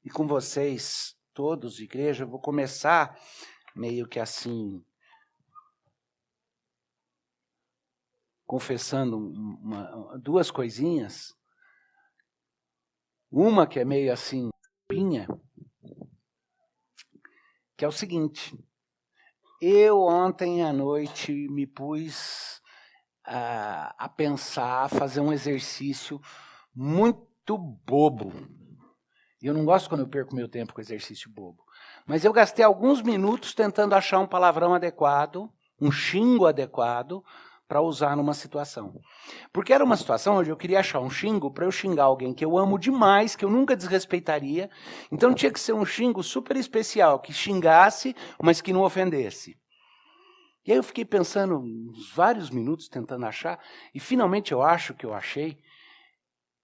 E com vocês, todos, igreja, eu vou começar meio que assim, confessando duas coisinhas. Uma que é meio assim, pinha, que é o seguinte. Eu ontem à noite me pus a pensar, a fazer um exercício muito bobo. Eu não gosto quando eu perco meu tempo com exercício bobo. Mas eu gastei alguns minutos tentando achar um palavrão adequado, um xingo adequado, para usar numa situação. Porque era uma situação onde eu queria achar um xingo para eu xingar alguém que eu amo demais, que eu nunca desrespeitaria. Então tinha que ser um xingo super especial, que xingasse, mas que não ofendesse. E aí eu fiquei pensando uns vários minutos tentando achar, e finalmente eu acho que eu achei,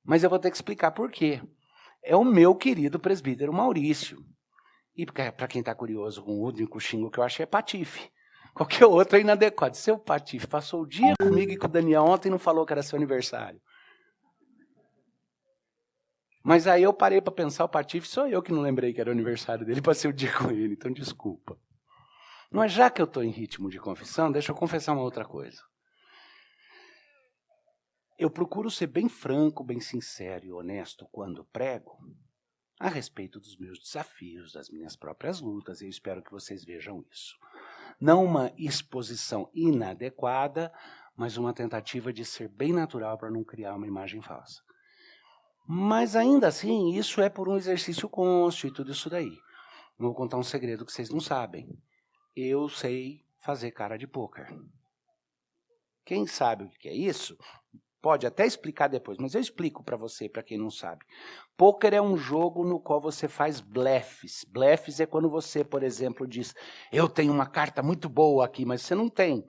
mas eu vou ter que explicar por quê. É o meu querido presbítero Maurício. E para quem está curioso, o único xingo que eu achei é patife. Qualquer outro é inadequado. Seu patife passou o dia comigo e com o Daniel ontem e não falou que era seu aniversário. Mas aí eu parei para pensar, o patife sou eu que não lembrei que era o aniversário dele, passei o dia com ele, então desculpa. Mas já que eu estou em ritmo de confissão, deixa eu confessar uma outra coisa. Eu procuro ser bem franco, bem sincero e honesto quando prego a respeito dos meus desafios, das minhas próprias lutas, e eu espero que vocês vejam isso. Não uma exposição inadequada, mas uma tentativa de ser bem natural para não criar uma imagem falsa. Mas ainda assim, isso é por um exercício cônscio e tudo isso daí. Vou contar um segredo que vocês não sabem. Eu sei fazer cara de pôquer. Quem sabe o que é isso? Pode até explicar depois, mas eu explico para você, para quem não sabe. Pôquer é um jogo no qual você faz blefes. Blefes é quando você, por exemplo, diz, eu tenho uma carta muito boa aqui, mas você não tem.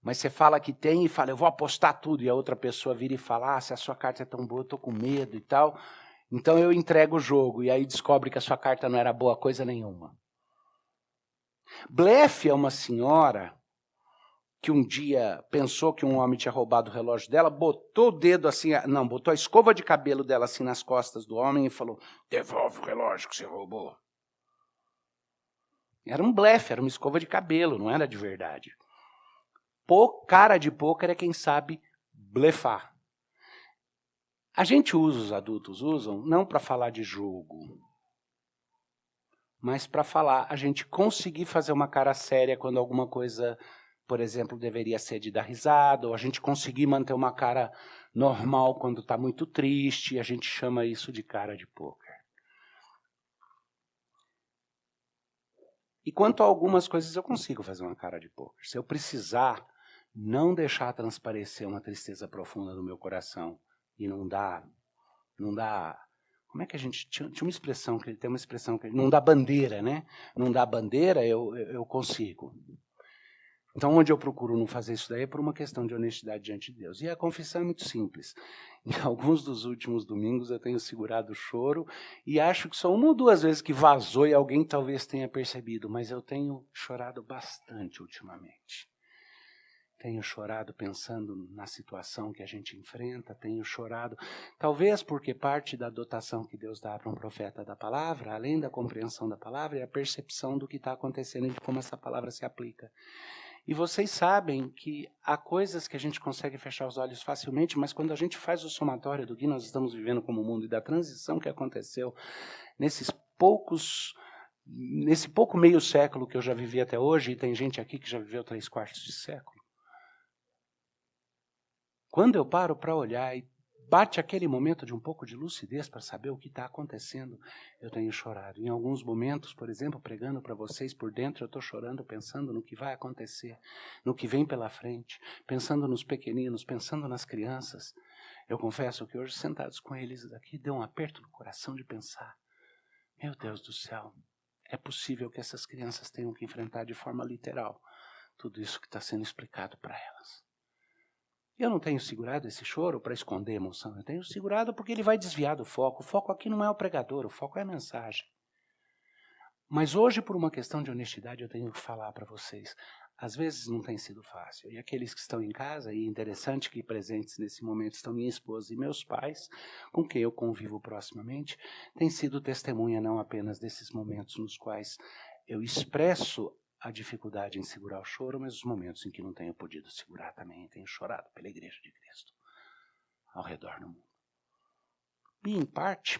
Mas você fala que tem e fala, eu vou apostar tudo. E a outra pessoa vira e fala, se a sua carta é tão boa, eu estou com medo e tal. Então eu entrego o jogo e aí descobre que a sua carta não era boa coisa nenhuma. Blefe é uma senhora que um dia pensou que um homem tinha roubado o relógio dela, botou o dedo assim, não, botou a escova de cabelo dela assim nas costas do homem e falou, devolve o relógio que você roubou. Era um blefe, era uma escova de cabelo, não era de verdade. Cara de pôquer é quem sabe blefar. A gente usa, os adultos usam, não para falar de jogo, mas para falar, a gente conseguir fazer uma cara séria quando alguma coisa, por exemplo, deveria ser de dar risada, ou a gente conseguir manter uma cara normal quando está muito triste, a gente chama isso de cara de pôquer. E quanto a algumas coisas eu consigo fazer uma cara de pôquer. Se eu precisar não deixar transparecer uma tristeza profunda no meu coração e não dá, como é que a gente, tinha uma expressão, que ele tem uma expressão, que não dá bandeira, né? Não dá bandeira, eu consigo. Então, onde eu procuro não fazer isso daí é por uma questão de honestidade diante de Deus. E a confissão é muito simples. Em alguns dos últimos domingos eu tenho segurado o choro e acho que só uma ou duas vezes que vazou e alguém talvez tenha percebido, mas eu tenho chorado bastante ultimamente. Tenho chorado pensando na situação que a gente enfrenta, tenho chorado, talvez porque parte da dotação que Deus dá para um profeta da palavra, além da compreensão da palavra, é a percepção do que está acontecendo e de como essa palavra se aplica. E vocês sabem que há coisas que a gente consegue fechar os olhos facilmente, mas quando a gente faz o somatório do que nós estamos vivendo como mundo e da transição que aconteceu nesse pouco meio século que eu já vivi até hoje, e tem gente aqui que já viveu 3/4 de século, quando eu paro para olhar e bate aquele momento de um pouco de lucidez para saber o que está acontecendo, eu tenho chorado. Em alguns momentos, por exemplo, pregando para vocês por dentro, eu estou chorando, pensando no que vai acontecer, no que vem pela frente, pensando nos pequeninos, pensando nas crianças. Eu confesso que hoje, sentados com eles aqui, deu um aperto no coração de pensar, meu Deus do céu, é possível que essas crianças tenham que enfrentar de forma literal tudo isso que está sendo explicado para elas. Eu não tenho segurado esse choro para esconder a emoção. Eu tenho segurado porque ele vai desviar do foco. O foco aqui não é o pregador, o foco é a mensagem. Mas hoje, por uma questão de honestidade, eu tenho que falar para vocês. às vezes não tem sido fácil. E aqueles que estão em casa, e interessante que presentes nesse momento estão minha esposa e meus pais, com quem eu convivo proximamente, têm sido testemunha não apenas desses momentos nos quais eu expresso a dificuldade em segurar o choro, mas os momentos em que não tenho podido segurar também, tenho chorado pela Igreja de Cristo ao redor do mundo. E, em parte,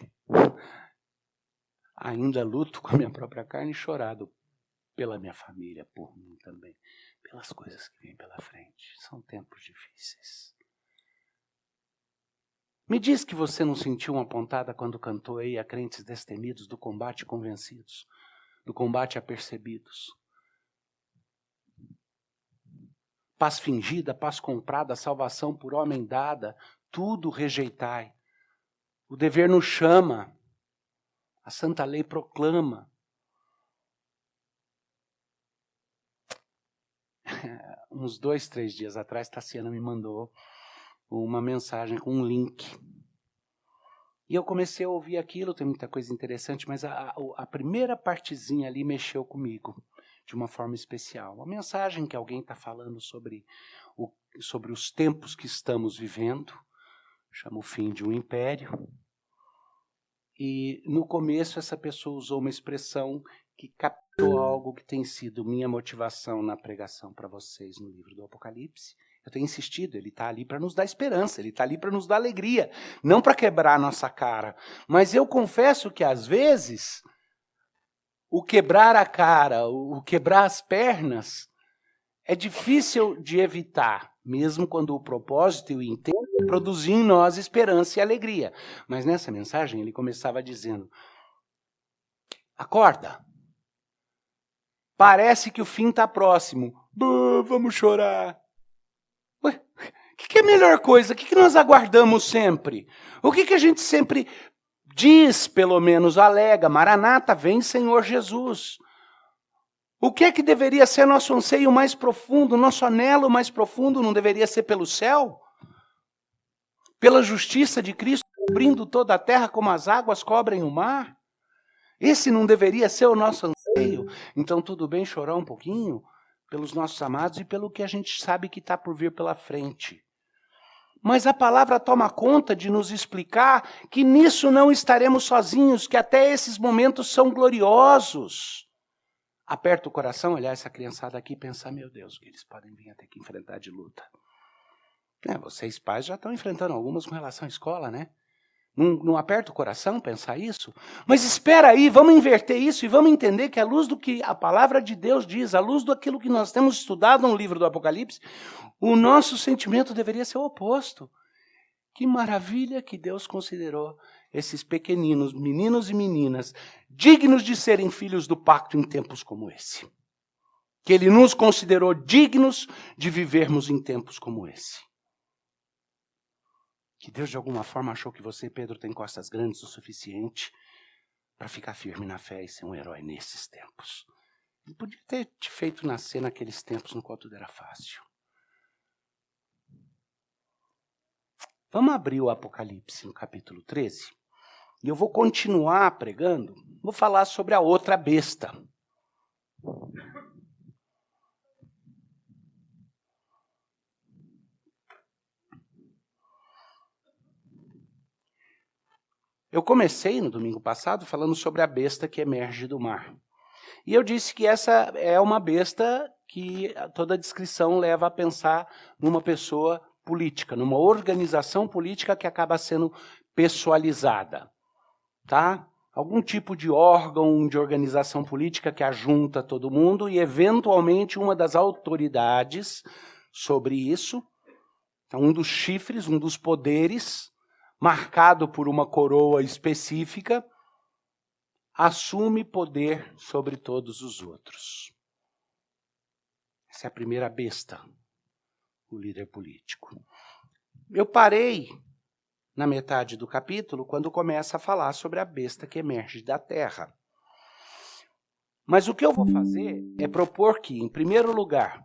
ainda luto com a minha própria carne e chorado pela minha família, por mim também, pelas coisas que vêm pela frente. São tempos difíceis. Me diz que você não sentiu uma pontada quando cantou aí a crentes destemidos do combate convencidos, do combate apercebidos. Paz fingida, paz comprada, salvação por homem dada, tudo rejeitai. O dever nos chama, a santa lei proclama. Uns 2, 3 dias atrás, Tassiana me mandou uma mensagem com um link. E eu comecei a ouvir aquilo, tem muita coisa interessante, mas a primeira partezinha ali mexeu comigo, de uma forma especial. Uma mensagem que alguém está falando sobre os tempos que estamos vivendo, chama o fim de um império. E no começo essa pessoa usou uma expressão que captou algo que tem sido minha motivação na pregação para vocês no livro do Apocalipse. Eu tenho insistido, ele está ali para nos dar esperança, ele está ali para nos dar alegria, não para quebrar a nossa cara. Mas eu confesso que às vezes o quebrar a cara, o quebrar as pernas, é difícil de evitar, mesmo quando o propósito e o intento é produzir em nós esperança e alegria. Mas nessa mensagem ele começava dizendo: acorda, parece que o fim está próximo, vamos chorar. Ué, o que é a melhor coisa? O que nós aguardamos sempre? O que a gente sempre diz, pelo menos alega: Maranata, vem Senhor Jesus. O que é que deveria ser nosso anseio mais profundo, nosso anelo mais profundo? Não deveria ser pelo céu? Pela justiça de Cristo, cobrindo toda a terra como as águas cobrem o mar? Esse não deveria ser o nosso anseio? Então tudo bem chorar um pouquinho pelos nossos amados e pelo que a gente sabe que está por vir pela frente. Mas a palavra toma conta de nos explicar que nisso não estaremos sozinhos, que até esses momentos são gloriosos. Aperta o coração, olhar essa criançada aqui e pensar: meu Deus, o que eles podem vir a ter que enfrentar de luta. Vocês pais já estão enfrentando algumas com relação à escola, né? Não aperta o coração pensar isso? Mas espera aí, vamos inverter isso e vamos entender que à luz do que a palavra de Deus diz, à luz daquilo que nós temos estudado no livro do Apocalipse, o nosso sentimento deveria ser o oposto. Que maravilha que Deus considerou esses pequeninos, meninos e meninas, dignos de serem filhos do pacto em tempos como esse. Que Ele nos considerou dignos de vivermos em tempos como esse. Que Deus de alguma forma achou que você, Pedro, tem costas grandes o suficiente para ficar firme na fé e ser um herói nesses tempos. Ele podia ter te feito nascer naqueles tempos no qual tudo era fácil. Vamos abrir o Apocalipse no capítulo 13. E eu vou continuar pregando, vou falar sobre a outra besta. Eu comecei no domingo passado falando sobre a besta que emerge do mar. E eu disse que essa é uma besta que toda a descrição leva a pensar numa pessoa política, numa organização política que acaba sendo pessoalizada. Tá? Algum tipo de órgão de organização política que ajunta todo mundo e, eventualmente, uma das autoridades sobre isso, então, um dos chifres, um dos poderes, marcado por uma coroa específica, assume poder sobre todos os outros. Essa é a primeira besta, o líder político. Eu parei na metade do capítulo, quando começa a falar sobre a besta que emerge da terra. Mas o que eu vou fazer é propor que, em primeiro lugar,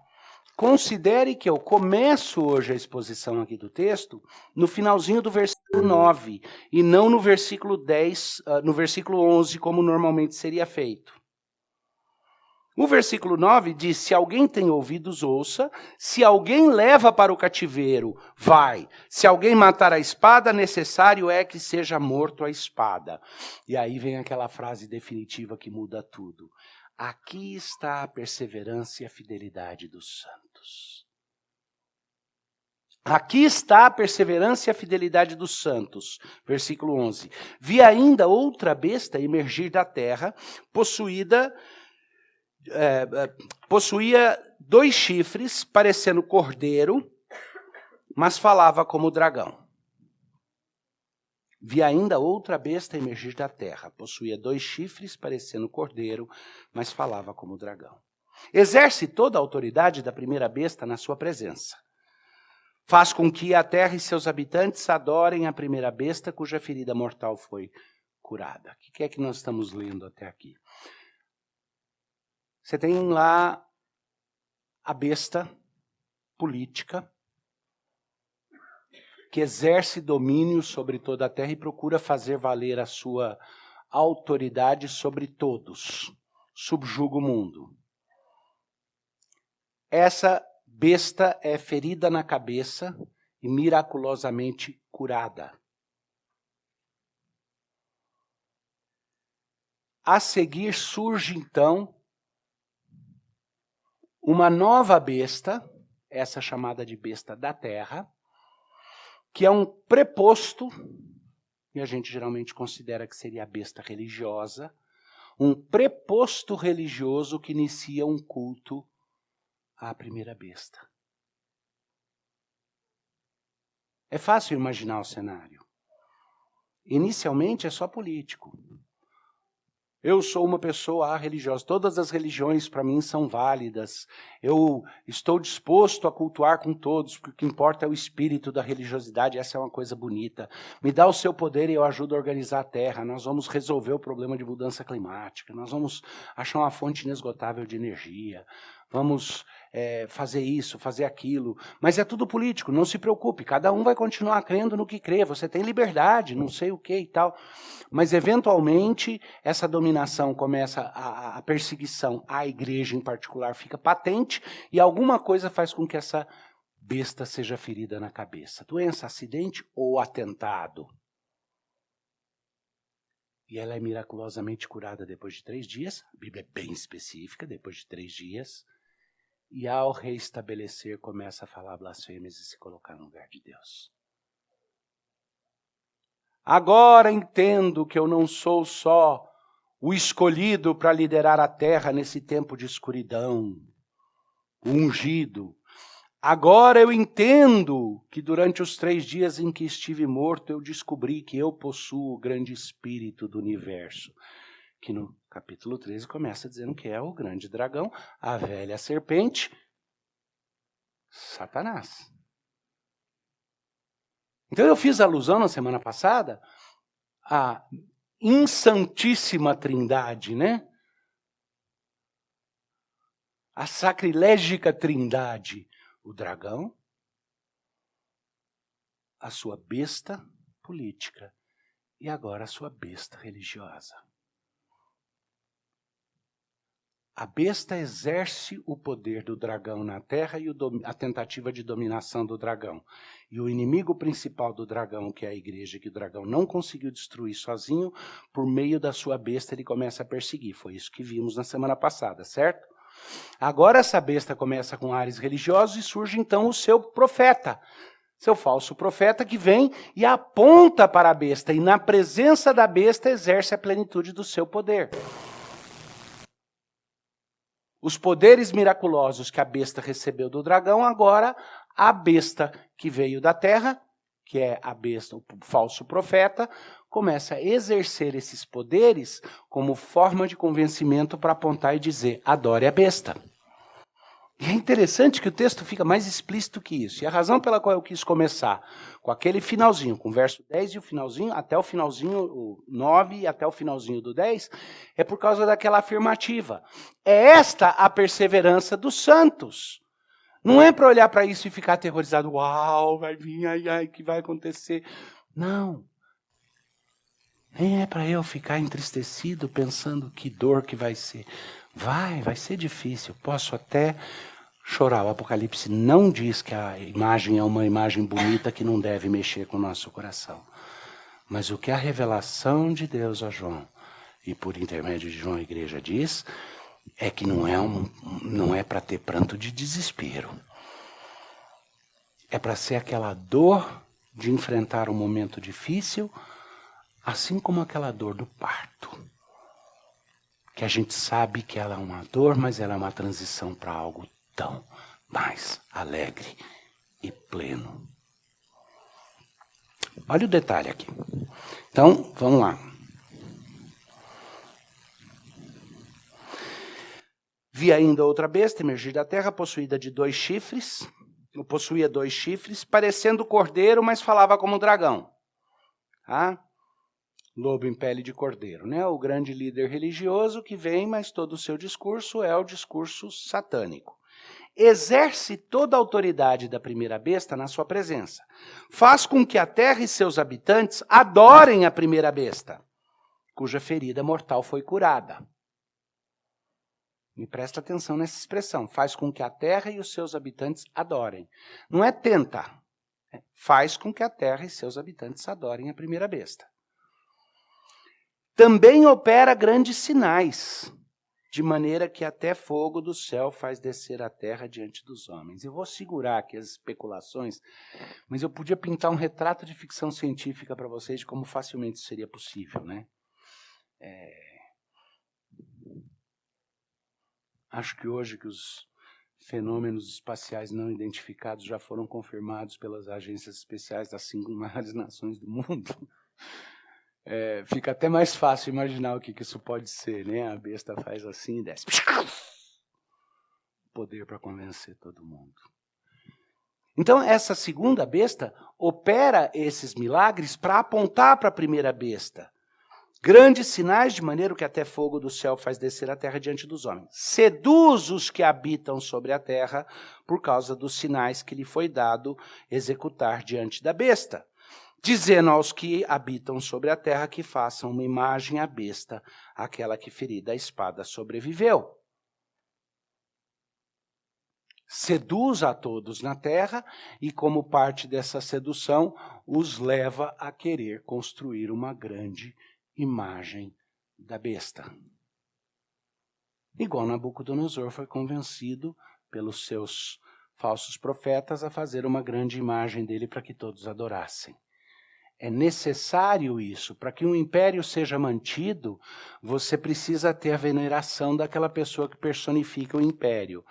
considere que eu começo hoje a exposição aqui do texto no finalzinho do versículo 9, e não no versículo 10, no versículo 11, como normalmente seria feito. O versículo 9 diz, se alguém tem ouvidos, ouça. Se alguém leva para o cativeiro, vai. Se alguém matar a espada, necessário é que seja morto a espada. E aí vem aquela frase definitiva que muda tudo. Aqui está a perseverança e a fidelidade dos santos. Aqui está a perseverança e a fidelidade dos santos. Versículo 11. Vi ainda outra besta emergir da terra, possuía 2 chifres, parecendo cordeiro, mas falava como dragão. Vi ainda outra besta emergir da terra, possuía 2 chifres, parecendo cordeiro, mas falava como dragão. Exerce toda a autoridade da primeira besta na sua presença. Faz com que a terra e seus habitantes adorem a primeira besta, cuja ferida mortal foi curada. O que é que nós estamos lendo até aqui? Você tem lá a besta política, que exerce domínio sobre toda a terra e procura fazer valer a sua autoridade sobre todos, subjuga o mundo. Essa besta é ferida na cabeça e miraculosamente curada. A seguir surge então uma nova besta, essa chamada de besta da terra, que é um preposto, e a gente geralmente considera que seria a besta religiosa, um preposto religioso que inicia um culto à primeira besta. É fácil imaginar o cenário. Inicialmente é só político. Eu sou uma pessoa religiosa. Todas as religiões para mim são válidas. Eu estou disposto a cultuar com todos, porque o que importa é o espírito da religiosidade. Essa é uma coisa bonita. Me dá o seu poder e eu ajudo a organizar a terra. Nós vamos resolver o problema de mudança climática. Nós vamos achar uma fonte inesgotável de energia. Vamos fazer isso, fazer aquilo. Mas é tudo político, não se preocupe. Cada um vai continuar crendo no que crê. Você tem liberdade, não sei o que e tal. Mas, eventualmente, essa dominação começa, a perseguição à igreja em particular fica patente e alguma coisa faz com que essa besta seja ferida na cabeça. Doença, acidente ou atentado. E ela é miraculosamente curada depois de 3 dias. A Bíblia é bem específica, depois de 3 dias. E ao reestabelecer, começa a falar blasfêmias e se colocar no lugar de Deus. Agora entendo que eu não sou só o escolhido para liderar a terra nesse tempo de escuridão, o ungido. Agora eu entendo que durante os 3 dias em que estive morto, eu descobri que eu possuo o grande espírito do universo. Que no capítulo 13 começa dizendo que é o grande dragão, a velha serpente, Satanás. Então eu fiz alusão na semana passada à insantíssima trindade, né? A sacrilégica trindade. O dragão, a sua besta política e agora a sua besta religiosa. A besta exerce o poder do dragão na terra e a tentativa de dominação do dragão. E o inimigo principal do dragão, que é a igreja, que o dragão não conseguiu destruir sozinho, por meio da sua besta ele começa a perseguir. Foi isso que vimos na semana passada, certo? Agora essa besta começa com ares religiosos e surge então o seu profeta. Seu falso profeta que vem e aponta para a besta. E na presença da besta exerce a plenitude do seu poder. Os poderes miraculosos que a besta recebeu do dragão, agora a besta que veio da terra, que é a besta, o falso profeta, começa a exercer esses poderes como forma de convencimento para apontar e dizer, adore a besta. E é interessante que o texto fica mais explícito que isso. E a razão pela qual eu quis começar com aquele finalzinho, com o verso 10 e o finalzinho, até o finalzinho, o 9 e até o finalzinho do 10, é por causa daquela afirmativa. É esta a perseverança dos santos. Não é para olhar para isso e ficar aterrorizado, uau, vai vir, ai, o que vai acontecer? Não. Nem é para eu ficar entristecido pensando que dor que vai ser. Vai ser difícil. Posso até chorar. O Apocalipse não diz que a imagem é uma imagem bonita que não deve mexer com o nosso coração. Mas o que a revelação de Deus a João, e por intermédio de João a igreja diz, é que não é para ter pranto de desespero. É para ser aquela dor de enfrentar um momento difícil, assim como aquela dor do parto. Que a gente sabe que ela é uma dor, mas ela é uma transição para algo tão mais alegre e pleno. Olha o detalhe aqui. Então, vamos lá. Vi ainda outra besta emergir da terra, possuía 2 chifres, parecendo cordeiro, mas falava como dragão. Tá? Lobo em pele de cordeiro, né? O grande líder religioso que vem, mas todo o seu discurso é o discurso satânico. Exerce toda a autoridade da primeira besta na sua presença. Faz com que a terra e seus habitantes adorem a primeira besta, cuja ferida mortal foi curada. Me presta atenção nessa expressão. Faz com que a terra e os seus habitantes adorem. Não é tenta. Faz com que a terra e seus habitantes adorem a primeira besta. Também opera grandes sinais, de maneira que até fogo do céu faz descer a terra diante dos homens. Eu vou segurar aqui as especulações, mas eu podia pintar um retrato de ficção científica para vocês de como facilmente isso seria possível, né? Acho que hoje que os fenômenos espaciais não identificados já foram confirmados pelas agências especiais das 5 maiores nações do mundo. Fica até mais fácil imaginar o que isso pode ser, né? A besta faz assim e desce. Poder para convencer todo mundo. Então, essa segunda besta opera esses milagres para apontar para a primeira besta. Grandes sinais, de maneira que até fogo do céu faz descer a terra diante dos homens. Seduz os que habitam sobre a terra por causa dos sinais que lhe foi dado executar diante da besta. Dizendo aos que habitam sobre a terra que façam uma imagem à besta, aquela que ferida a espada sobreviveu. Seduz a todos na terra e, como parte dessa sedução, os leva a querer construir uma grande imagem da besta. Igual Nabucodonosor foi convencido pelos seus falsos profetas a fazer uma grande imagem dele para que todos adorassem. É necessário isso. Para que um império seja mantido, você precisa ter a veneração daquela pessoa que personifica o império.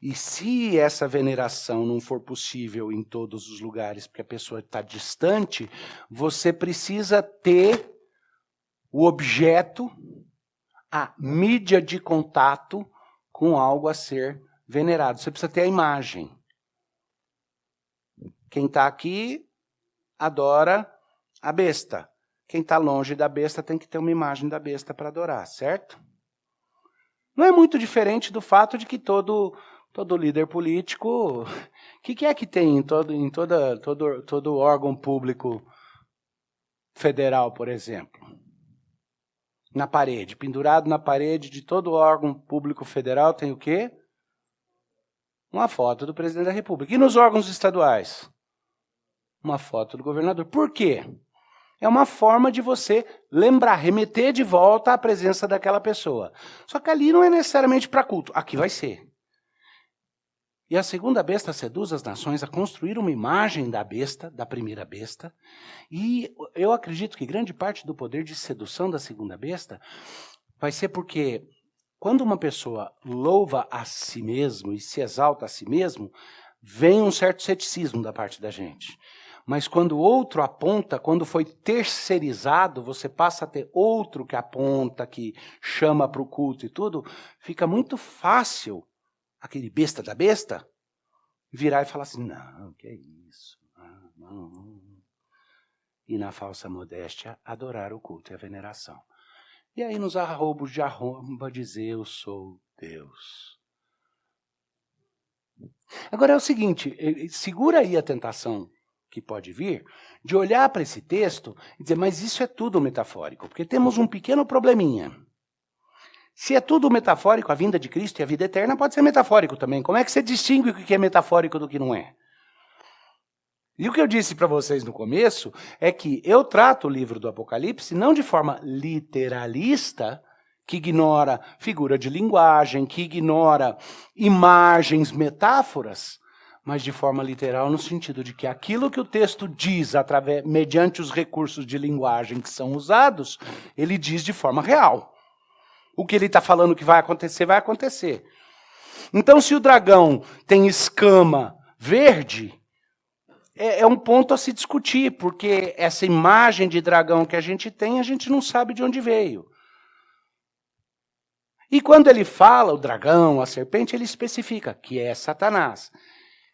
E se essa veneração não for possível em todos os lugares, porque a pessoa está distante, você precisa ter o objeto, a mídia de contato com algo a ser venerado. Você precisa ter a imagem. Quem está aqui adora a besta. Quem está longe da besta tem que ter uma imagem da besta para adorar, certo? Não é muito diferente do fato de que todo líder político... O que é que tem em todo órgão público federal, por exemplo? Na parede, pendurado na parede de todo órgão público federal tem o quê? Uma foto do presidente da República. E nos órgãos estaduais? Uma foto do governador. Por quê? É uma forma de você lembrar, remeter de volta à presença daquela pessoa. Só que ali não é necessariamente para culto. Aqui vai ser. E a segunda besta seduz as nações a construir uma imagem da besta, da primeira besta. E eu acredito que grande parte do poder de sedução da segunda besta vai ser porque quando uma pessoa louva a si mesmo e se exalta a si mesmo, vem um certo ceticismo da parte da gente. Mas quando o outro aponta, quando foi terceirizado, você passa a ter outro que aponta, que chama para o culto e tudo, fica muito fácil aquele besta da besta virar e falar assim, não, que é isso? Não. E na falsa modéstia, adorar o culto e a veneração. E aí nos arroubos de arromba dizer, eu sou Deus. Agora é o seguinte, segura aí a tentação que pode vir, de olhar para esse texto e dizer, mas isso é tudo metafórico, porque temos um pequeno probleminha. Se é tudo metafórico, a vinda de Cristo e a vida eterna pode ser metafórico também. Como é que você distingue o que é metafórico do que não é? E o que eu disse para vocês no começo é que eu trato o livro do Apocalipse não de forma literalista, que ignora figura de linguagem, que ignora imagens, metáforas, mas de forma literal no sentido de que aquilo que o texto diz mediante os recursos de linguagem que são usados, ele diz de forma real. O que ele está falando que vai acontecer, vai acontecer. Então, se o dragão tem escama verde, é um ponto a se discutir, porque essa imagem de dragão que a gente tem, a gente não sabe de onde veio. E quando ele fala, o dragão, a serpente, ele especifica que é Satanás.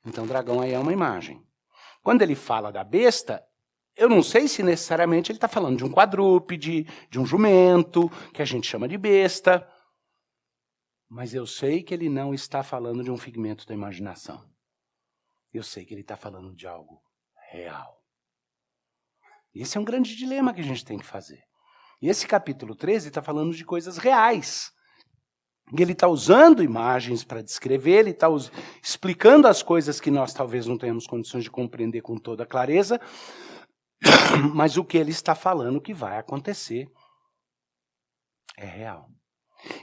Então, o dragão aí é uma imagem. Quando ele fala da besta, eu não sei se necessariamente ele está falando de um quadrúpede, de um jumento, que a gente chama de besta, mas eu sei que ele não está falando de um figmento da imaginação. Eu sei que ele está falando de algo real. Esse é um grande dilema que a gente tem que fazer. E esse capítulo 13 está falando de coisas reais. E ele está usando imagens para descrever, ele está explicando as coisas que nós talvez não tenhamos condições de compreender com toda clareza, mas o que ele está falando que vai acontecer é real.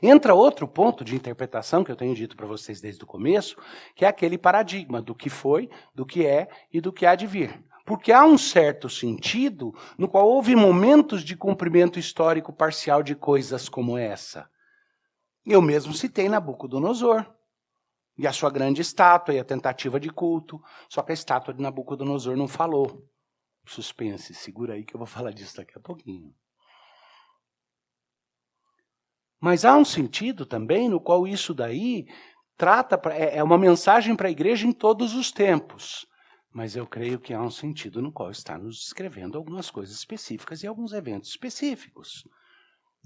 Entra outro ponto de interpretação que eu tenho dito para vocês desde o começo, que é aquele paradigma do que foi, do que é e do que há de vir. Porque há um certo sentido no qual houve momentos de cumprimento histórico parcial de coisas como essa. Eu mesmo citei Nabucodonosor, e a sua grande estátua e a tentativa de culto, só que a estátua de Nabucodonosor não falou. Suspense, segura aí que eu vou falar disso daqui a pouquinho. Mas há um sentido também no qual isso daí é uma mensagem para a igreja em todos os tempos. Mas eu creio que há um sentido no qual está nos descrevendo algumas coisas específicas e alguns eventos específicos.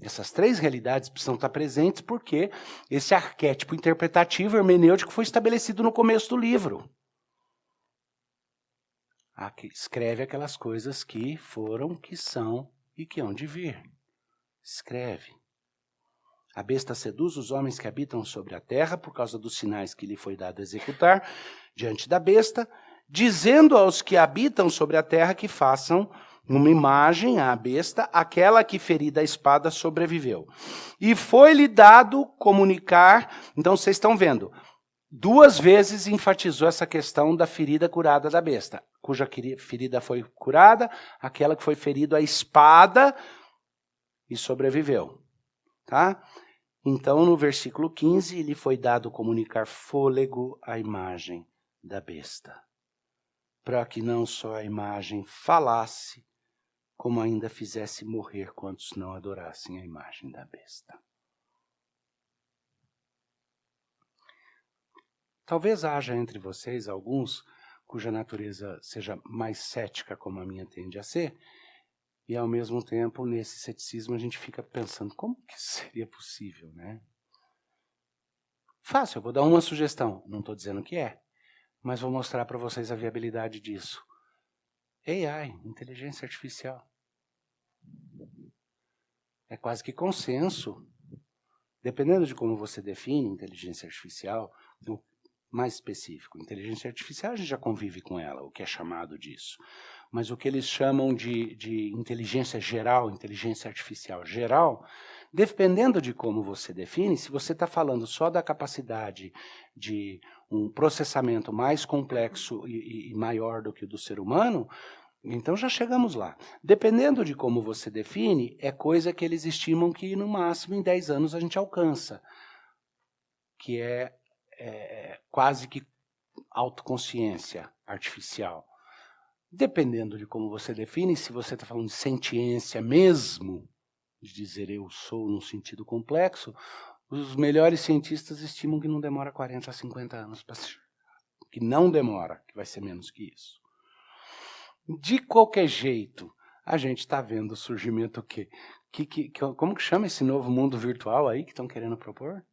Essas três realidades precisam estar presentes porque esse arquétipo interpretativo hermenêutico foi estabelecido no começo do livro. Escreve aquelas coisas que foram, que são e que hão de vir. Escreve. A besta seduz os homens que habitam sobre a terra por causa dos sinais que lhe foi dado executar diante da besta, dizendo aos que habitam sobre a terra que façam uma imagem à besta, aquela que ferida a espada sobreviveu. E foi-lhe dado comunicar, então vocês estão vendo, 2 vezes enfatizou essa questão da ferida curada da besta, cuja ferida foi curada, aquela que foi ferida a espada e sobreviveu. Tá? Então, no versículo 15, lhe foi dado comunicar fôlego à imagem da besta, para que não só a imagem falasse, como ainda fizesse morrer quantos não adorassem a imagem da besta. Talvez haja entre vocês alguns cuja natureza seja mais cética, como a minha tende a ser, e ao mesmo tempo, nesse ceticismo, a gente fica pensando, como que seria possível, né? Fácil, eu vou dar uma sugestão, não estou dizendo que é, mas vou mostrar para vocês a viabilidade disso. AI, inteligência artificial. É quase que consenso. Dependendo de como você define inteligência artificial, mais específico, inteligência artificial a gente já convive com ela, o que é chamado disso. Mas o que eles chamam de inteligência geral, inteligência artificial geral, dependendo de como você define, se você está falando só da capacidade de um processamento mais complexo e maior do que o do ser humano, então já chegamos lá. Dependendo de como você define, é coisa que eles estimam que no máximo em 10 anos a gente alcança, que é quase que autoconsciência artificial. Dependendo de como você define, se você está falando de sentiência mesmo, de dizer eu sou no sentido complexo, os melhores cientistas estimam que não demora 40 a 50 anos para chegar. Que não demora, que vai ser menos que isso. De qualquer jeito, a gente está vendo o surgimento o quê? Como que chama esse novo mundo virtual aí que estão querendo propor?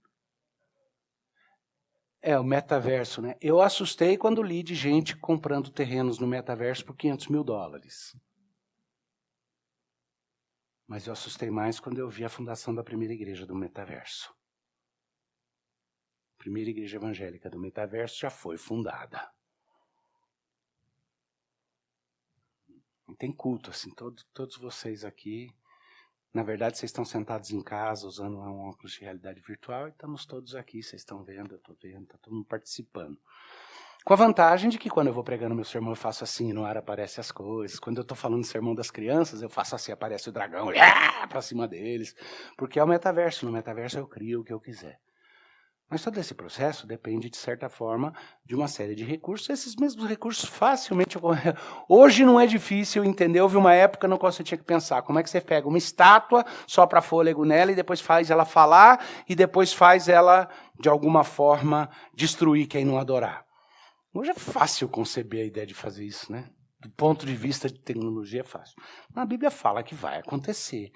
É, o metaverso, né? Eu assustei quando li de gente comprando terrenos no metaverso por $500 mil. Mas eu assustei mais quando eu vi a fundação da primeira igreja do metaverso. A primeira igreja evangélica do metaverso já foi fundada. E tem culto, assim, todos vocês aqui. Na verdade, vocês estão sentados em casa, usando um óculos de realidade virtual, e estamos todos aqui, vocês estão vendo, eu estou vendo, está todo mundo participando. Com a vantagem de que quando eu vou pregando meu sermão, eu faço assim, no ar aparecem as coisas. Quando eu estou falando do sermão das crianças, eu faço assim, aparece o dragão, para cima deles. Porque é o metaverso, no metaverso eu crio o que eu quiser. Mas todo esse processo depende, de certa forma, de uma série de recursos. Esses mesmos recursos facilmente ocorrem. Hoje não é difícil entender. Houve uma época no qual você tinha que pensar como é que você pega uma estátua, sopra fôlego nela e depois faz ela falar e depois faz ela, de alguma forma, destruir quem não adorar. Hoje é fácil conceber a ideia de fazer isso, né? Do ponto de vista de tecnologia é fácil. Mas a Bíblia fala que vai acontecer.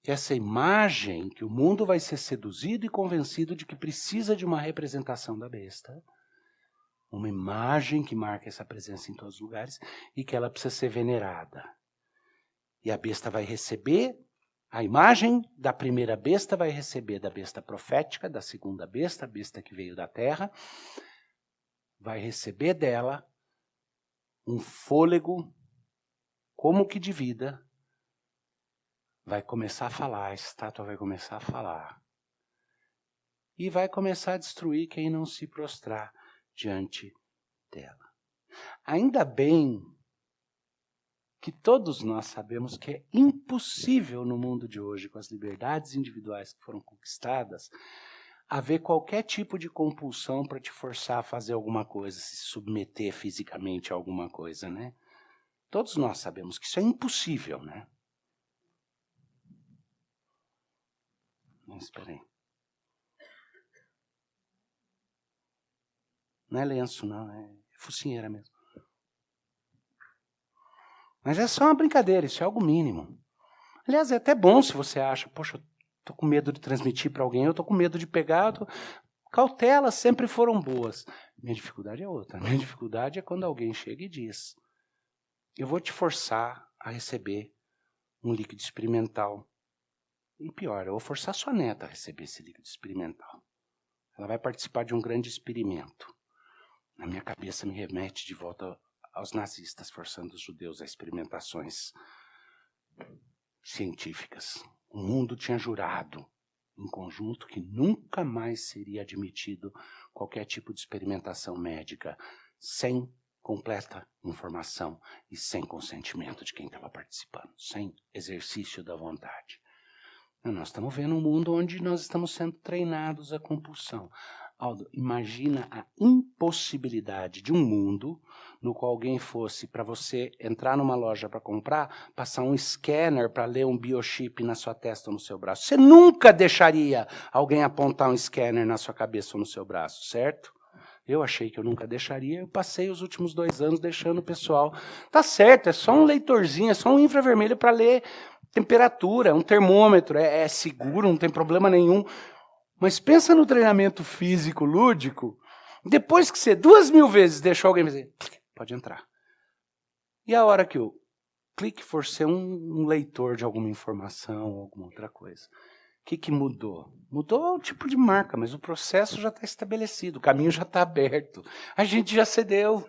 Essa imagem que o mundo vai ser seduzido e convencido de que precisa de uma representação da besta, uma imagem que marca essa presença em todos os lugares e que ela precisa ser venerada. E a besta vai receber, a imagem da primeira besta vai receber da besta profética, da segunda besta, a besta que veio da terra, vai receber dela um fôlego como que de vida, vai começar a falar, a estátua vai começar a falar. E vai começar a destruir quem não se prostrar diante dela. Ainda bem que todos nós sabemos que é impossível no mundo de hoje, com as liberdades individuais que foram conquistadas, haver qualquer tipo de compulsão para te forçar a fazer alguma coisa, se submeter fisicamente a alguma coisa, né? Todos nós sabemos que isso é impossível, né? Mas espera aí. Não é lenço, não, é focinheira mesmo. Mas é só uma brincadeira, isso é algo mínimo. Aliás, é até bom se você acha, poxa, eu tô com medo de transmitir para alguém, eu tô com medo de pegar, cautelas sempre foram boas. Minha dificuldade é outra. Minha dificuldade é quando alguém chega e diz, eu vou te forçar a receber um líquido experimental. E pior, eu vou forçar sua neta a receber esse líquido experimental. Ela vai participar de um grande experimento. Na minha cabeça me remete de volta aos nazistas forçando os judeus a experimentações científicas. O mundo tinha jurado, em conjunto, que nunca mais seria admitido qualquer tipo de experimentação médica sem completa informação e sem consentimento de quem estava participando, sem exercício da vontade. Nós estamos vendo um mundo onde nós estamos sendo treinados à compulsão. Aldo, imagina a impossibilidade de um mundo no qual alguém fosse, para você entrar numa loja para comprar, passar um scanner para ler um biochip na sua testa ou no seu braço. Você nunca deixaria alguém apontar um scanner na sua cabeça ou no seu braço, certo? Eu achei que eu nunca deixaria, eu passei os últimos 2 anos deixando o pessoal. Tá certo, é só um leitorzinho, é só um infravermelho para ler temperatura, um termômetro, é seguro, não tem problema nenhum. Mas pensa no treinamento físico lúdico, depois que você 2.000 vezes deixou alguém dizer, pode entrar. E a hora que o clique for ser um leitor de alguma informação, alguma outra coisa. O que mudou? Mudou o tipo de marca, mas o processo já está estabelecido, o caminho já está aberto. A gente já cedeu.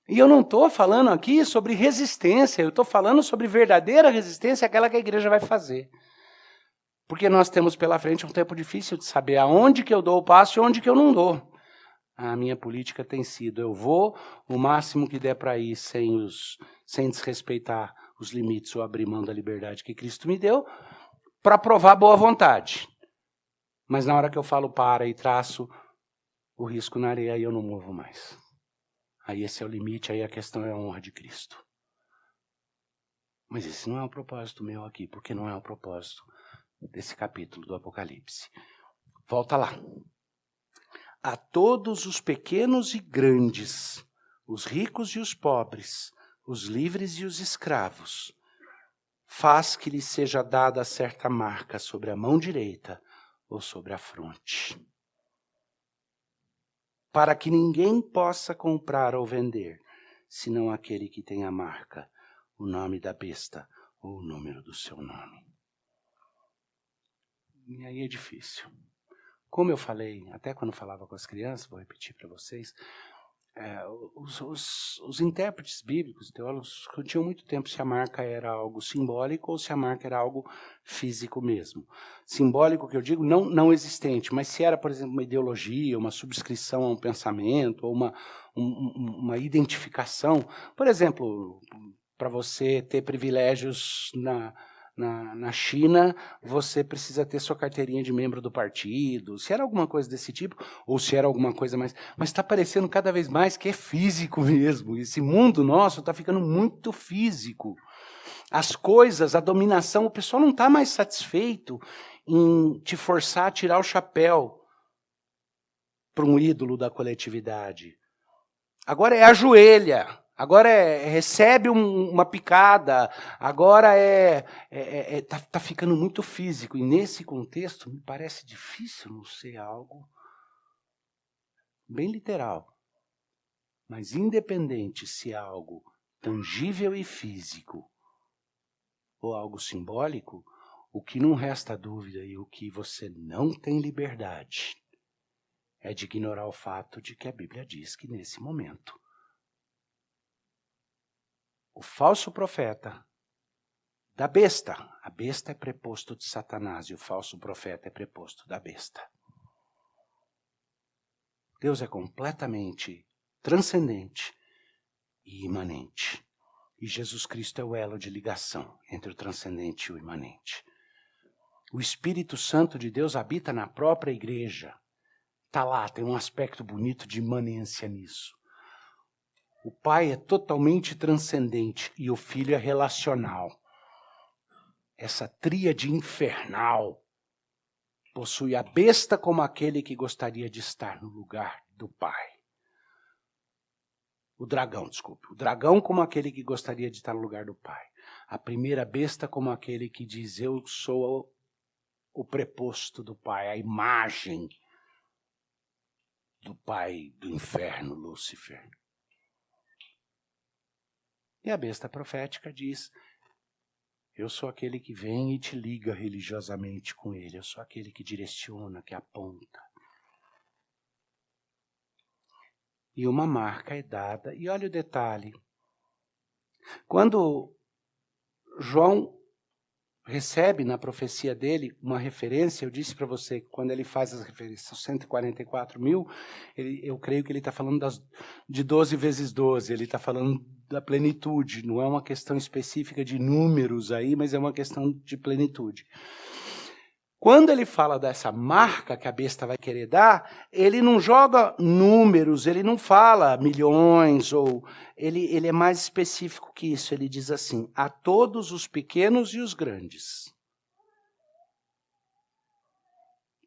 E eu não estou falando aqui sobre resistência, eu estou falando sobre verdadeira resistência, aquela que a igreja vai fazer. Porque nós temos pela frente um tempo difícil de saber aonde que eu dou o passo e onde que eu não dou. A minha política tem sido, eu vou o máximo que der para ir sem desrespeitar os limites ou abrir mão da liberdade que Cristo me deu, para provar boa vontade. Mas na hora que eu falo para e traço o risco na areia, aí eu não movo mais. Aí esse é o limite, aí a questão é a honra de Cristo. Mas esse não é o propósito meu aqui, porque não é o propósito desse capítulo do Apocalipse. Volta lá. A todos os pequenos e grandes, os ricos e os pobres, os livres e os escravos, faz que lhe seja dada certa marca sobre a mão direita ou sobre a fronte, para que ninguém possa comprar ou vender, senão aquele que tem a marca, o nome da besta ou o número do seu nome. E aí é difícil. Como eu falei, até quando falava com as crianças, vou repetir para vocês, os intérpretes bíblicos, teólogos, discutiam muito tempo se a marca era algo simbólico ou se a marca era algo físico mesmo. Simbólico, que eu digo, não existente, mas se era, por exemplo, uma ideologia, uma subscrição a um pensamento, ou uma identificação. Por exemplo, para você ter privilégios na China, você precisa ter sua carteirinha de membro do partido, se era alguma coisa desse tipo, ou se era alguma coisa mais... Mas está parecendo cada vez mais que é físico mesmo. Esse mundo nosso está ficando muito físico. As coisas, a dominação, o pessoal não está mais satisfeito em te forçar a tirar o chapéu para um ídolo da coletividade. Agora é ajoelha. Agora recebe uma picada, agora tá ficando muito físico. E nesse contexto, me parece difícil não ser algo bem literal. Mas independente se é algo tangível e físico ou algo simbólico, o que não resta dúvida e o que você não tem liberdade é de ignorar o fato de que a Bíblia diz que nesse momento o falso profeta da besta. A besta é preposto de Satanás e o falso profeta é preposto da besta. Deus é completamente transcendente e imanente. E Jesus Cristo é o elo de ligação entre o transcendente e o imanente. O Espírito Santo de Deus habita na própria igreja. Está lá, tem um aspecto bonito de imanência nisso. O Pai é totalmente transcendente e o Filho é relacional. Essa tríade infernal possui a besta como aquele que gostaria de estar no lugar do Pai. O dragão como aquele que gostaria de estar no lugar do Pai. A primeira besta como aquele que diz, eu sou o preposto do Pai, a imagem do Pai do inferno, Lúcifer. E a besta profética diz, eu sou aquele que vem e te liga religiosamente com ele. Eu sou aquele que direciona, que aponta. E uma marca é dada. E olha o detalhe. Quando João recebe na profecia dele uma referência, eu disse para você que quando ele faz as referências, 144 mil, eu creio que ele está falando de 12 vezes 12, ele está falando da plenitude, não é uma questão específica de números aí, mas é uma questão de plenitude. Quando ele fala dessa marca que a besta vai querer dar, ele não joga números, ele não fala milhões, ou ele é mais específico que isso. Ele diz assim, a todos os pequenos e os grandes.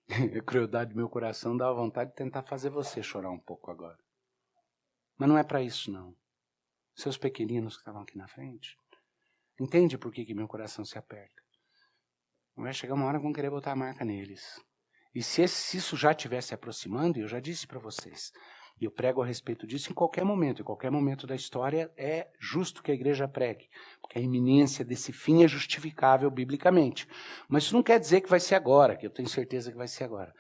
A crueldade do meu coração dá vontade de tentar fazer você chorar um pouco agora. Mas não é para isso, não. Seus pequeninos que estavam aqui na frente, entende por que meu coração se aperta? Vai chegar uma hora que vão querer botar a marca neles. E se isso já estiver se aproximando, e eu já disse para vocês, e eu prego a respeito disso em qualquer momento da história é justo que a igreja pregue, porque a iminência desse fim é justificável biblicamente. Mas isso não quer dizer que vai ser agora, que eu tenho certeza que vai ser agora.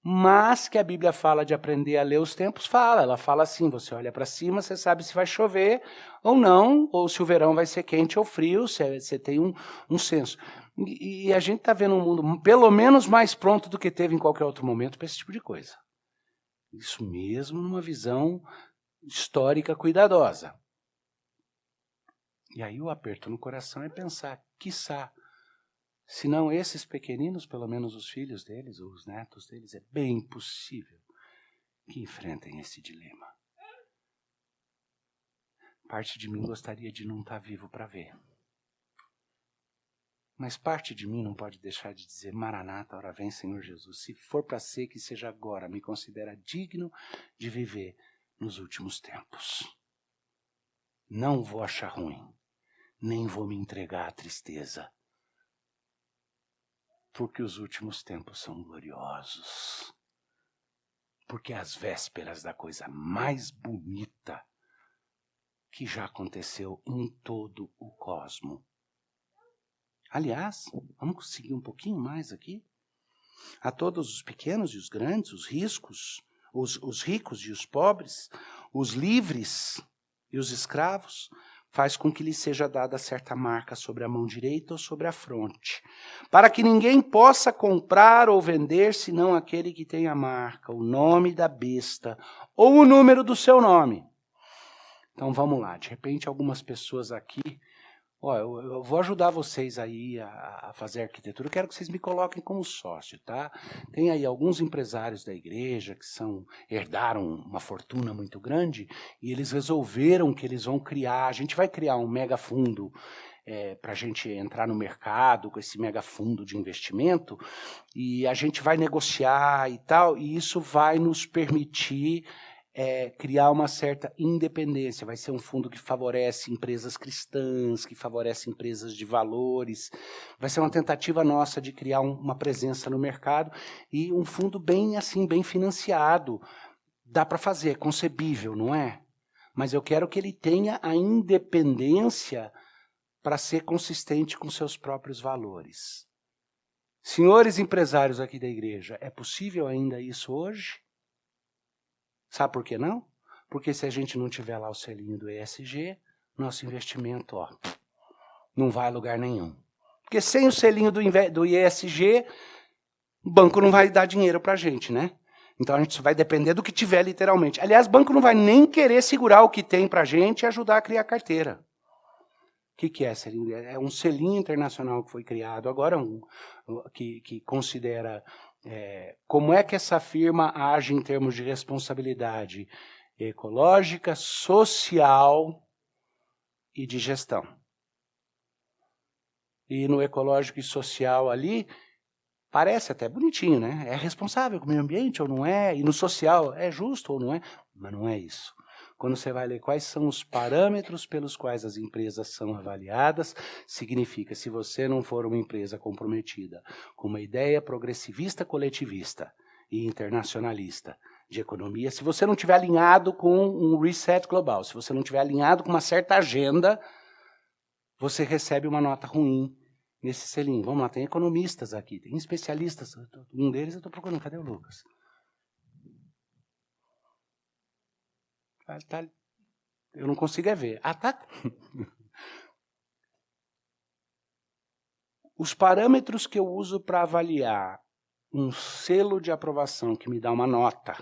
Mas que a Bíblia fala de aprender a ler os tempos, fala. Ela fala assim, você olha para cima, você sabe se vai chover ou não, ou se o verão vai ser quente ou frio, você tem um senso. E a gente está vendo um mundo pelo menos mais pronto do que teve em qualquer outro momento para esse tipo de coisa. Isso mesmo numa visão histórica cuidadosa. E aí o aperto no coração é pensar, quiçá, se não esses pequeninos, pelo menos os filhos deles, ou os netos deles, é bem possível que enfrentem esse dilema. Parte de mim gostaria de não estar vivo para ver. Mas parte de mim não pode deixar de dizer, Maranata, ora vem, Senhor Jesus. Se for para ser, que seja agora. Me considera digno de viver nos últimos tempos. Não vou achar ruim, nem vou me entregar à tristeza. Porque os últimos tempos são gloriosos. Porque as vésperas da coisa mais bonita que já aconteceu em todo o cosmo Aliás, vamos conseguir um pouquinho mais aqui? A todos os pequenos e os grandes, os ricos e os pobres, os livres e os escravos, faz com que lhe seja dada certa marca sobre a mão direita ou sobre a fronte, para que ninguém possa comprar ou vender, senão aquele que tem a marca, o nome da besta ou o número do seu nome. Então vamos lá, de repente algumas pessoas aqui, eu vou ajudar vocês aí a fazer arquitetura, eu quero que vocês me coloquem como sócio, tá? Tem aí alguns empresários da igreja que herdaram uma fortuna muito grande e eles resolveram que eles vão criar, a gente vai criar um mega fundo para a gente entrar no mercado com esse mega fundo de investimento e a gente vai negociar e tal, e isso vai nos permitir criar uma certa independência. Vai ser um fundo que favorece empresas cristãs, que favorece empresas de valores. Vai ser uma tentativa nossa de criar uma presença no mercado e um fundo bem assim, bem financiado. Dá para fazer, é concebível, não é? Mas eu quero que ele tenha a independência para ser consistente com seus próprios valores. Senhores empresários aqui da igreja, é possível ainda isso hoje? Sabe por que não? Porque se a gente não tiver lá o selinho do ESG, nosso investimento não vai a lugar nenhum. Porque sem o selinho do ESG, o banco não vai dar dinheiro para a gente, né? Então a gente vai depender do que tiver literalmente. Aliás, o banco não vai nem querer segurar o que tem para a gente e ajudar a criar carteira. O que é selinho? É um selinho internacional que foi criado agora, que considera como é que essa firma age em termos de responsabilidade ecológica, social e de gestão. E no ecológico e social ali, parece até bonitinho, né? É responsável com o meio ambiente ou não é? E no social, é justo ou não é? Mas não é isso. Quando você vai ler quais são os parâmetros pelos quais as empresas são avaliadas, significa, se você não for uma empresa comprometida com uma ideia progressivista, coletivista e internacionalista de economia, se você não estiver alinhado com um reset global, se você não estiver alinhado com uma certa agenda, você recebe uma nota ruim nesse selinho. Vamos lá, tem economistas aqui, tem especialistas, um deles eu estou procurando, cadê o Lucas? Eu não consigo ver. Ah, tá. Os parâmetros que eu uso para avaliar um selo de aprovação que me dá uma nota,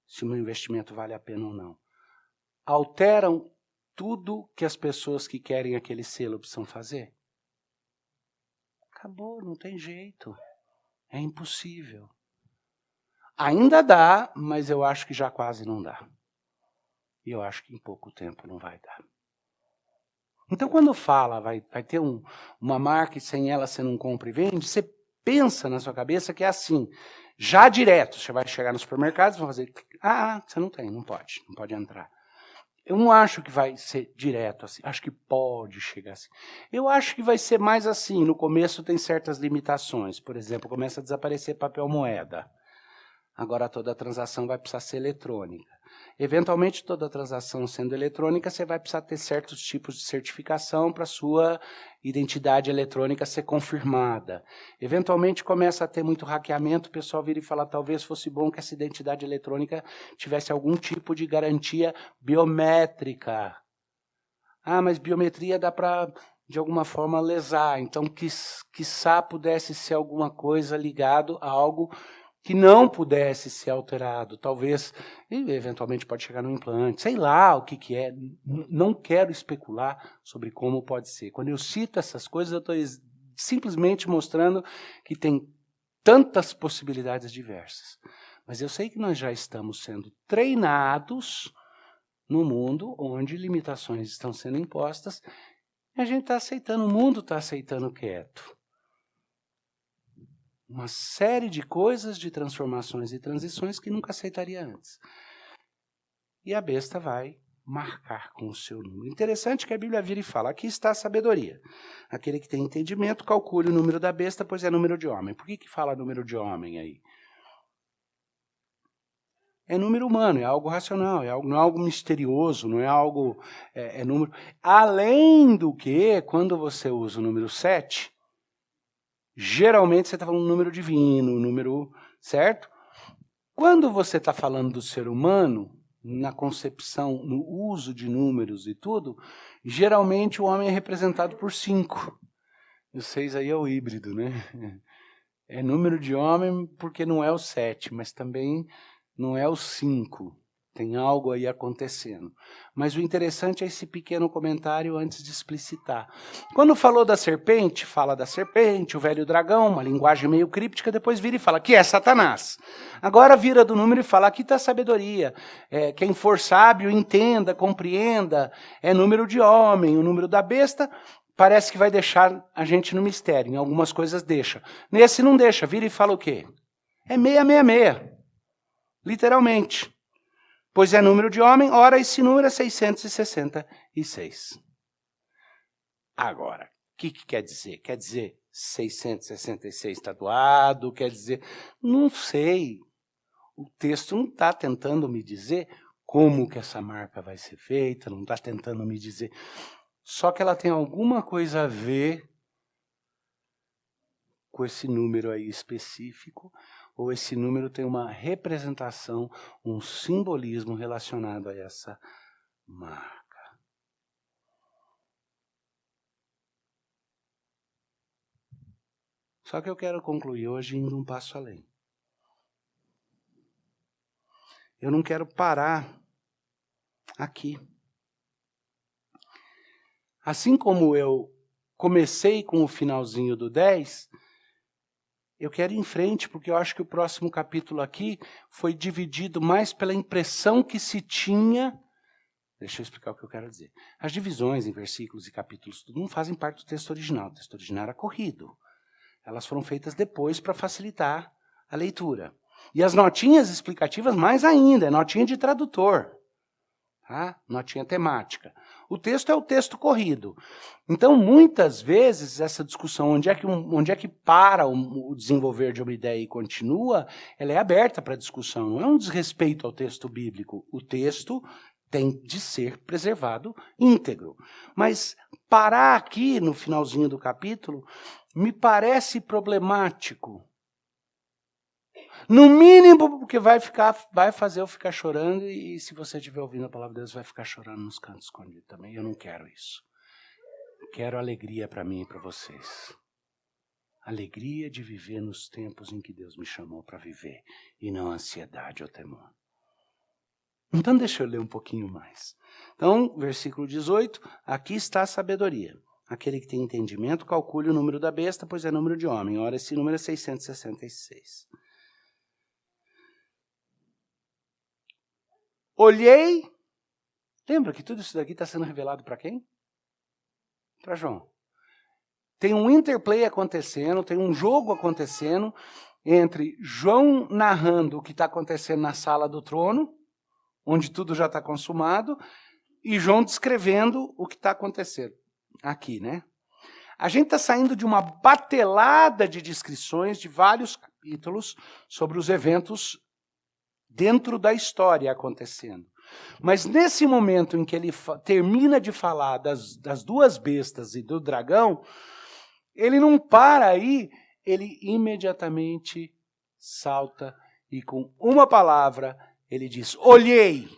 se o meu investimento vale a pena ou não, alteram tudo que as pessoas que querem aquele selo precisam fazer? Acabou, não tem jeito. É impossível. Ainda dá, mas eu acho que já quase não dá. E eu acho que em pouco tempo não vai dar. Então, quando fala, vai ter uma marca e sem ela você não compra e vende, você pensa na sua cabeça que é assim, já direto, você vai chegar no supermercado e vai fazer, você não tem, não pode entrar. Eu não acho que vai ser direto assim, acho que pode chegar assim. Eu acho que vai ser mais assim, no começo tem certas limitações, por exemplo, começa a desaparecer papel moeda. Agora toda a transação vai precisar ser eletrônica. Eventualmente, toda transação sendo eletrônica, você vai precisar ter certos tipos de certificação para a sua identidade eletrônica ser confirmada. Eventualmente, começa a ter muito hackeamento, o pessoal vira e fala, talvez fosse bom que essa identidade eletrônica tivesse algum tipo de garantia biométrica. Mas biometria dá para, de alguma forma, lesar. Então, quiçá pudesse ser alguma coisa ligado a algo que não pudesse ser alterado, talvez, e eventualmente pode chegar no implante, sei lá o que é, não quero especular sobre como pode ser. Quando eu cito essas coisas, eu estou simplesmente mostrando que tem tantas possibilidades diversas. Mas eu sei que nós já estamos sendo treinados no mundo onde limitações estão sendo impostas e a gente está aceitando, o mundo está aceitando quieto. Uma série de coisas, de transformações e transições que nunca aceitaria antes. E a besta vai marcar com o seu número. Interessante que a Bíblia vira e fala, aqui está a sabedoria. Aquele que tem entendimento, calcule o número da besta, pois é número de homem. Por que fala número de homem aí? É número humano, é algo racional, não é algo misterioso, não é algo... É número... Além do que, quando você usa o número 7, geralmente você está falando um número divino, um número... Certo? Quando você está falando do ser humano, na concepção, no uso de números e tudo, geralmente o homem é representado por 5. E o 6 aí é o híbrido, né? É número de homem porque não é o 7, mas também não é o 5. Tem algo aí acontecendo. Mas o interessante é esse pequeno comentário antes de explicitar. Quando falou da serpente, fala da serpente, o velho dragão, uma linguagem meio críptica, depois vira e fala que é Satanás. Agora vira do número e fala, aqui está a sabedoria. Quem for sábio, entenda, compreenda. É número de homem, o número da besta... Parece que vai deixar a gente no mistério. Em algumas coisas deixa. Nesse não deixa. Vira e fala o quê? É 666. Literalmente. Pois é número de homem, ora esse número é 666. Agora, o que quer dizer? Quer dizer 666 tatuado? Quer dizer... Não sei. O texto não está tentando me dizer como que essa marca vai ser feita, não está tentando me dizer... Só que ela tem alguma coisa a ver com esse número aí específico, ou esse número tem uma representação, um simbolismo relacionado a essa marca. Só que eu quero concluir hoje indo um passo além. Eu não quero parar aqui. Assim como eu comecei com o finalzinho do 10, eu quero ir em frente, porque eu acho que o próximo capítulo aqui foi dividido mais pela impressão que se tinha. Deixa eu explicar o que eu quero dizer. As divisões em versículos e capítulos tudo não fazem parte do texto original. O texto original era corrido. Elas foram feitas depois para facilitar a leitura. E as notinhas explicativas mais ainda, é notinha de tradutor. Tá? Notinha temática. O texto é o texto corrido. Então, muitas vezes, essa discussão, onde é que para o desenvolver de uma ideia e continua, ela é aberta para discussão. Não é um desrespeito ao texto bíblico. O texto tem de ser preservado íntegro. Mas parar aqui, no finalzinho do capítulo, me parece problemático. No mínimo, porque vai fazer eu ficar chorando, e se você estiver ouvindo a palavra de Deus, vai ficar chorando nos cantos escondidos também. Eu não quero isso. Eu quero alegria para mim e para vocês. Alegria de viver nos tempos em que Deus me chamou para viver, e não ansiedade ou temor. Então deixa eu ler um pouquinho mais. Então, versículo 18, aqui está a sabedoria. Aquele que tem entendimento, calcule o número da besta, pois é número de homem. Ora, esse número é 666. Olhei, lembra que tudo isso daqui está sendo revelado para quem? Para João. Tem um interplay acontecendo, tem um jogo acontecendo entre João narrando o que está acontecendo na sala do trono, onde tudo já está consumado, e João descrevendo o que está acontecendo aqui, né? A gente está saindo de uma batelada de descrições de vários capítulos sobre os eventos dentro da história acontecendo. Mas nesse momento em que ele termina de falar das duas bestas e do dragão, ele não para aí, ele imediatamente salta e com uma palavra ele diz, olhei.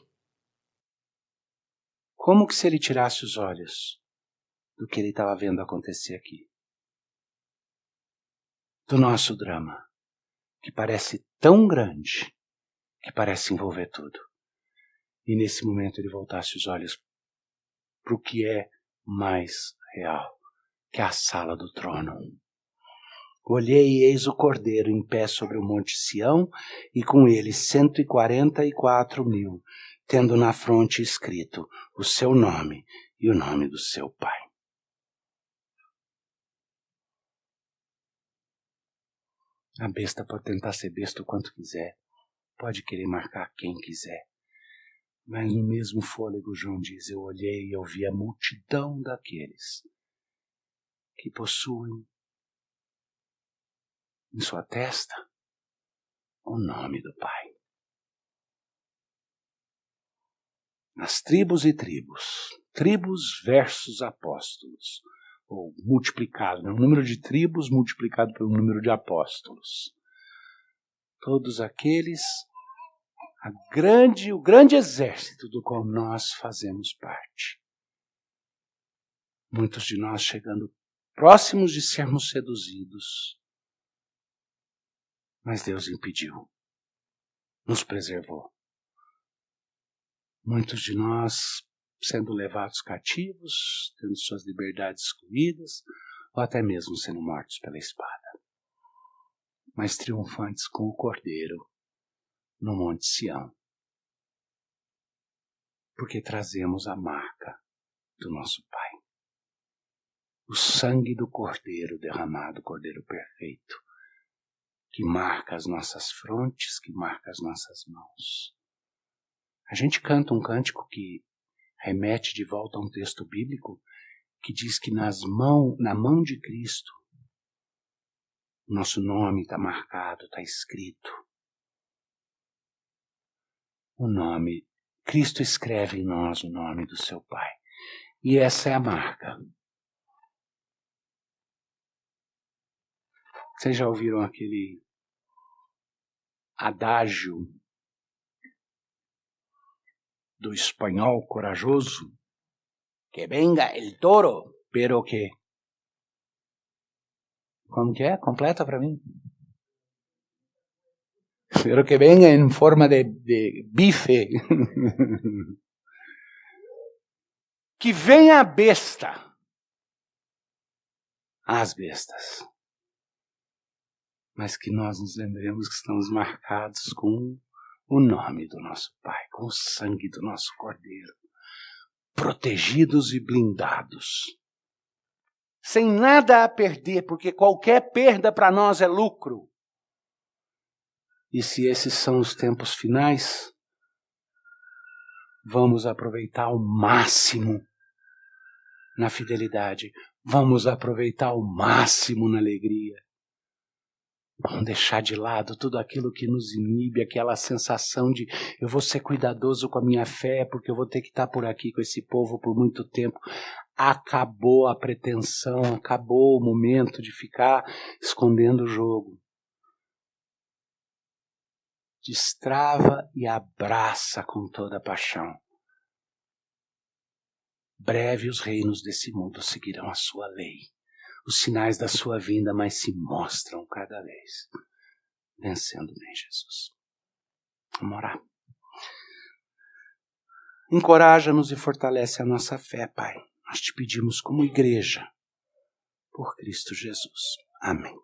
Como que se ele tirasse os olhos do que ele estava vendo acontecer aqui? Do nosso drama, que parece tão grande, que parece envolver tudo. E nesse momento ele voltasse os olhos para o que é mais real, que é a sala do trono. Olhei e eis o Cordeiro em pé sobre o monte Sião, e com ele 144.000, tendo na fronte escrito o seu nome e o nome do seu Pai. A besta pode tentar ser besta o quanto quiser, pode querer marcar quem quiser. Mas no mesmo fôlego, João diz, eu olhei e eu vi a multidão daqueles que possuem em sua testa o nome do Pai. nas tribos e tribos. Tribos versus apóstolos. Ou multiplicado, né? O número de tribos multiplicado pelo número de apóstolos. Todos aqueles, o grande exército do qual nós fazemos parte. Muitos de nós chegando próximos de sermos seduzidos. Mas Deus impediu. Nos preservou. Muitos de nós sendo levados cativos, tendo suas liberdades excluídas, ou até mesmo sendo mortos pela espada. Mas triunfantes com o Cordeiro no Monte Sião. Porque trazemos a marca do nosso Pai. O sangue do Cordeiro derramado, Cordeiro perfeito, que marca as nossas frontes, que marca as nossas mãos. A gente canta um cântico que remete de volta a um texto bíblico que diz que na mão de Cristo, nosso nome está marcado, está escrito. O nome, Cristo escreve em nós o nome do seu Pai. E essa é a marca. Vocês já ouviram aquele adágio do espanhol corajoso? Que venga el toro, pero que... Como que é? Completa para mim. Pero que venga em forma de bife. Que venha a besta. As bestas. Mas que nós nos lembremos que estamos marcados com o nome do nosso Pai, com o sangue do nosso Cordeiro, protegidos e blindados, sem nada a perder, porque qualquer perda para nós é lucro. E se esses são os tempos finais, vamos aproveitar ao máximo na fidelidade, vamos aproveitar ao máximo na alegria. Vamos deixar de lado tudo aquilo que nos inibe, aquela sensação de eu vou ser cuidadoso com a minha fé, porque eu vou ter que estar por aqui com esse povo por muito tempo. Acabou a pretensão, acabou o momento de ficar escondendo o jogo. Destrava e abraça com toda a paixão. Breve os reinos desse mundo seguirão a sua lei. Os sinais da sua vinda mais se mostram cada vez. Vencendo em Jesus. Vamos orar. Encoraja-nos e fortalece a nossa fé, Pai. Nós te pedimos como igreja, por Cristo Jesus. Amém.